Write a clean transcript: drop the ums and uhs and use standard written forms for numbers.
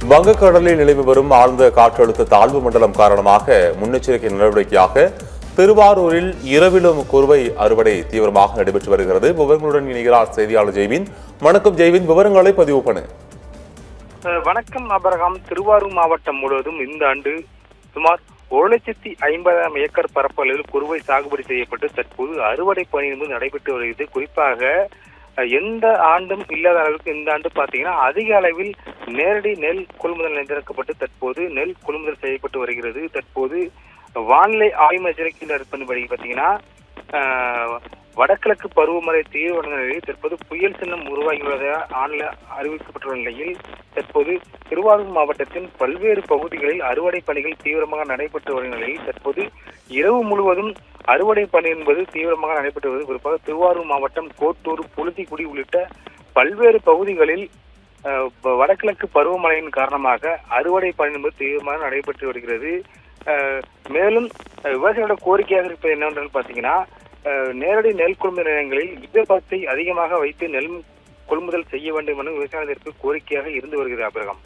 வங்கக்கடலில் நிலவி வரும் ஆழ்ந்த காற்றழுத்த தாழ்வு மண்டலம் காரணமாக முன்னெச்சரிக்கை நடவடிக்கையாக திருவாரூரில் இரவிலும் குறுவை அறுவடை தீவிரமாக நடைபெற்று வருகிறது. விவரங்களுடன் இணைகிறார் செய்தியாளர் ஜெய்வின். வணக்கம் ஜெய்வின், விவரங்களை பதிவு பண்ணு. வணக்கம் அபரகாம். திருவாரூர் மாவட்டம் முழுவதும் இந்த ஆண்டு சுமார் 1,50,000 ஏக்கர் பரப்பளவில் குறுவை சாகுபடி செய்யப்பட்டு தற்போது அறுவடை பணி என்பது நடைபெற்று வருகிறது. குறிப்பாக எந்த ஆண்டும் இல்லாத அளவுக்கு இந்த ஆண்டு பார்த்தீங்கன்னா அதிக அளவில் நேரடி நெல் கொள்முதல் நிர்ணயிக்கப்பட்டு தற்போது நெல் கொள்முதல் செய்யப்பட்டு வருகிறது. தற்போது வானிலை ஆய்வு மையத்தின்படி பார்த்தீங்கன்னா வடகிழக்கு பருவமழை தீவிரமடைந்த நிலையில் தற்போது புயல் சின்னம் உருவாகியுள்ளதாக ஆணைய அறிவிக்கப்பட்டுள்ள நிலையில் தற்போது திருவாரூர் மாவட்டத்தின் பல்வேறு பகுதிகளில் அறுவடை பணிகள் தீவிரமாக நடைபெற்று வரும் நிலையில் தற்போது இரவு முழுவதும் அறுவடை பணி என்பது தீவிரமாக நடைபெற்று வருவது. குறிப்பாக திருவாரூர் மாவட்டம் கோட்டூர், புழுதிக்குடி உள்ளிட்ட பல்வேறு பகுதிகளில் வடகிழக்கு பருவமழையின் காரணமாக அறுவடை பணி என்பது தீவிரமாக நடைபெற்று வருகிறது. மேலும் விவசாயிகளோட கோரிக்கையாக இருப்பது என்னவென்று பார்த்தீங்கன்னா, நேரடி நெல் கொள்முதல் நிலையங்களில் ஈரப்பதத்தை அதிகமாக வைத்து நெல் கொள்முதல் செய்ய வேண்டும் என விவசாயிகளுக்கு கோரிக்கையாக இருந்து வருகிறது. அபிரகாம்.